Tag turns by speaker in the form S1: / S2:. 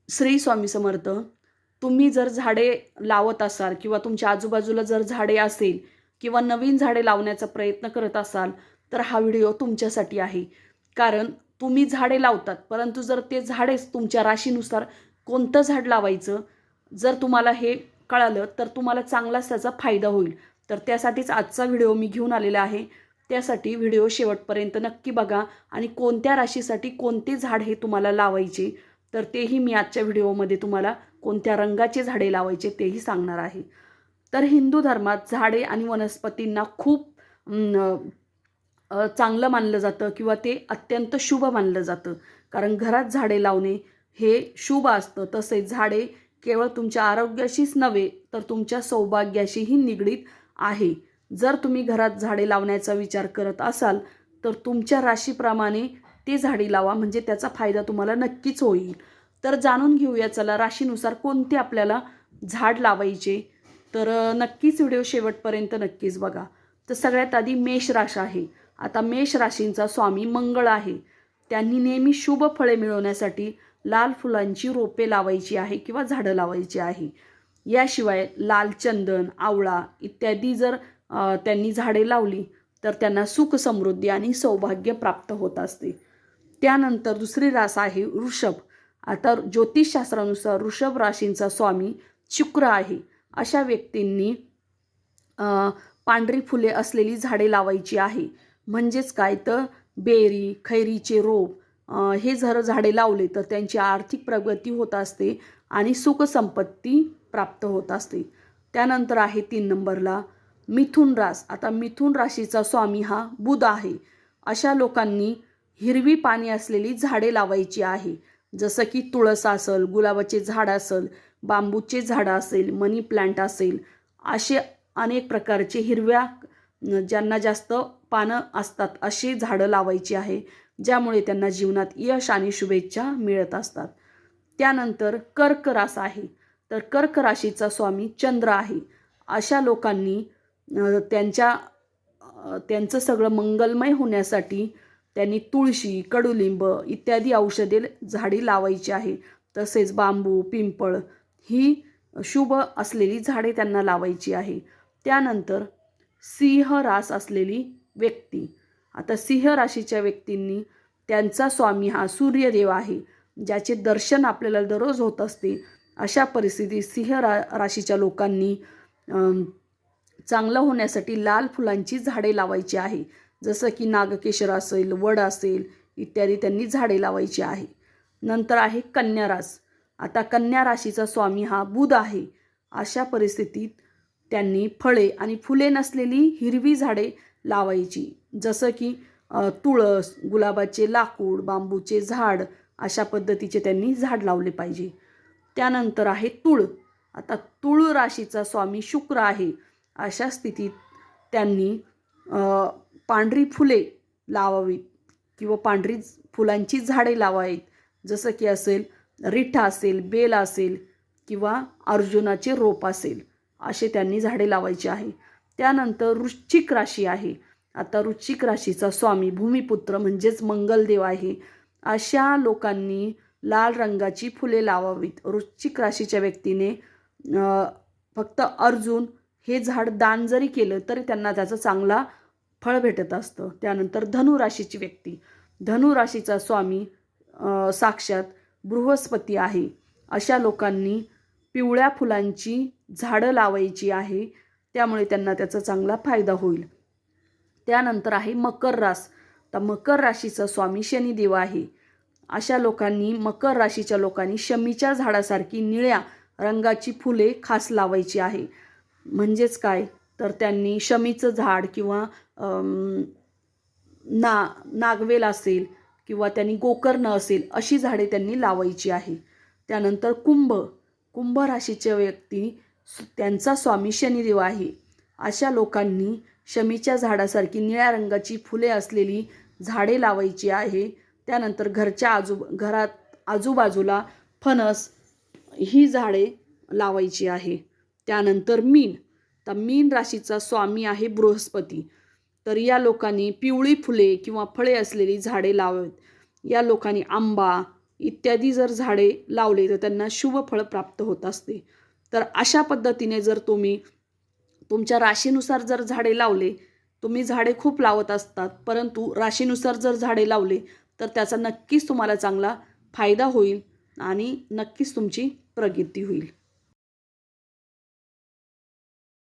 S1: श्री स्वामी समर्थ. तुम्ही जर झाडे लावत असाल किंवा तुमच्या आजूबाजूला जर झाडे असेल किंवा नवीन झाडे लावण्याचा प्रयत्न करत असाल तर हा व्हिडिओ तुमच्यासाठी आहे. कारण तुम्ही झाडे लावतात, परंतु जर ते झाडेच तुमच्या राशीनुसार कोणतं झाड लावायचं जर तुम्हाला हे कळालं तर तुम्हाला चांगलाच त्याचा फायदा होईल. तर त्यासाठीच आजचा व्हिडिओ मी घेऊन आलेला आहे. त्यासाठी व्हिडिओ शेवटपर्यंत नक्की बघा आणि कोणत्या राशीसाठी कोणते झाड हे तुम्हाला लावायचे तर तेही मी आजच्या व्हिडिओमध्ये तुम्हाला कोणत्या रंगाचे झाडे लावायचे तेही सांगणार आहे. तर हिंदू धर्मात झाडे आणि वनस्पतींना खूप चांगलं मानलं जातं किंवा ते अत्यंत शुभ मानलं जातं. कारण घरात झाडे लावणे हे शुभ असतं. तसेच झाडे केवळ तुमच्या आरोग्याशीच नव्हे तर तुमच्या सौभाग्याशीही निगडीत आहे. जर तुम्ही घरात झाडे लावण्याचा विचार करत असाल तर तुमच्या राशीप्रमाणे ते झाडे लावा, म्हणजे त्याचा फायदा तुम्हाला नक्कीच होईल. तर जाणून घेऊया चला राशीनुसार कोणते आपल्याला झाड लावायचे. तर नक्कीच व्हिडिओ शेवटपर्यंत नक्कीच बघा. तर सगळ्यात आधी मेष राशी आहे. आता मेष राशींचा स्वामी मंगळ आहे. त्यांनी नेहमी शुभ फळे मिळवण्यासाठी लाल फुलांची रोपे लावायची आहे किंवा झाडं लावायची आहे. याशिवाय लाल चंदन, आवळा इत्यादी जर त्यांनी झाडे लावली तर त्यांना सुख, समृद्धी आणि सौभाग्य प्राप्त होत असते. त्यानंतर दुसरी रास आहे वृषभ. आता ज्योतिषशास्त्रानुसार वृषभ राशींचा स्वामी शुक्र आहे. अशा व्यक्तींनी पांढरी फुले असलेली झाडे लावायची आहे. म्हणजेच काय तर बेरी, खैरीचे रोप हे जर झाडे लावले तर त्यांची आर्थिक प्रगती होत असते आणि सुख संपत्ती प्राप्त होत असते. त्यानंतर आहे 3 नंबरला मिथुन रास. आता मिथुन राशीचा स्वामी हा बुध आहे. अशा लोकांनी हिरवी पाने असलेली झाडे लावायची आहे. जसं की तुळस असेल, गुलाबाचे झाड असेल, बांबूचे झाड असेल, मनी प्लांट असेल, असे अनेक प्रकारचे हिरव्या ज्यांना जास्त पानं असतात अशी झाडं लावायची आहे, ज्यामुळे त्यांना जीवनात यश आणि शुभेच्छा मिळत असतात. त्यानंतर कर्क रास आहे. तर कर्क राशीचा स्वामी चंद्र आहे. अशा लोकांनी त्यांचं सगळं मंगलमय होण्यासाठी त्यांनी तुळशी, कडुलिंब इत्यादी औषधे झाडी लावायची आहे. तसेच बांबू, पिंपळ ही शुभ असलेली झाडे त्यांना लावायची आहे. त्यानंतर सिंह रास असलेली व्यक्ती. आता सिंह राशीच्या व्यक्तींनी त्यांचा स्वामी हा सूर्यदेव आहे, ज्याचे दर्शन आपल्याला दररोज होत असते. अशा परिस्थितीत सिंह राशीच्या लोकांनी चांगलं होण्यासाठी लाल फुलांची झाडे लावायची आहे. जसं की नागकेशर असेल, वड असेल इत्यादी त्यांनी झाडे लावायची आहे. नंतर आहे कन्या रास. आता कन्या राशीचा स्वामी हा बुध आहे. अशा परिस्थितीत त्यांनी फळे आणि फुले नसलेली हिरवी झाडे लावायची. जसं की तुळस, गुलाबाचे लाकूड, बांबूचे झाड अशा पद्धतीचे त्यांनी झाड लावले पाहिजे. त्यानंतर आहे तुळ. आता तुळ राशीचा स्वामी शुक्र आहे. अशा स्थितीत त्यांनी पांढरी फुले लावावीत किंवा पांढरी फुलांची झाडे लावावीत. जसं की असेल रिठा असेल, बेल असेल किंवा अर्जुनाचे रोप असेल, असे त्यांनी झाडे लावायची आहे. त्यानंतर वृश्चिक राशी आहे. आता वृश्चिक राशीचा स्वामी भूमिपुत्र म्हणजेच मंगलदेव आहे. अशा लोकांनी लाल रंगाची फुले लावावीत. वृश्चिक राशीच्या व्यक्तीने फक्त अर्जुन हे झाड दान जरी केलं तरी त्यांना त्याचं चांगला फळ भेटत असतं. त्यानंतर धनुराशीची व्यक्ती. धनुराशीचा स्वामी साक्षात बृहस्पती आहे. अशा लोकांनी पिवळ्या फुलांची झाडं लावायची आहे, त्यामुळे त्यांना त्याचा चांगला फायदा होईल. त्यानंतर आहे मकर रास. तर मकर राशीचा स्वामी शनिदेव आहे. अशा लोकांनी मकर राशीच्या लोकांनी शमीच्या झाडासारखी निळ्या रंगाची फुले खास लावायची आहे. म्हणजेच काय तर त्यांनी शमीचं झाड किंवा नागवेल असेल किंवा त्यांनी गोकर्ण असेल अशी झाडे त्यांनी लावायची आहे. त्यानंतर कुंभ राशीच्या व्यक्ती त्यांचा स्वामी शनिदेव आहे. अशा लोकांनी शमीच्या झाडासारखी निळ्या रंगाची फुले असलेली झाडे लावायची आहे. त्यानंतर घरात आजूबाजूला फणस ही झाडे लावायची आहे. त्यानंतर मीन. तर मीन राशीचा स्वामी आहे बृहस्पती. तर या लोकांनी पिवळी फुले किंवा फळे असलेली झाडे लावावीत. या लोकांनी आंबा, इत्यादी जर झाडे लावले तर त्यांना शुभ फळ प्राप्त होत असते. तर अशा पद्धतीने जर तुम्ही तुमच्या राशीनुसार जर झाडे लावले, तुम्ही झाडे खूप लावत असतात, परंतु राशीनुसार जर झाडे लावले तर त्याचा नक्कीच तुम्हाला चांगला फायदा होईल आणि नक्कीच तुमची प्रगती होईल.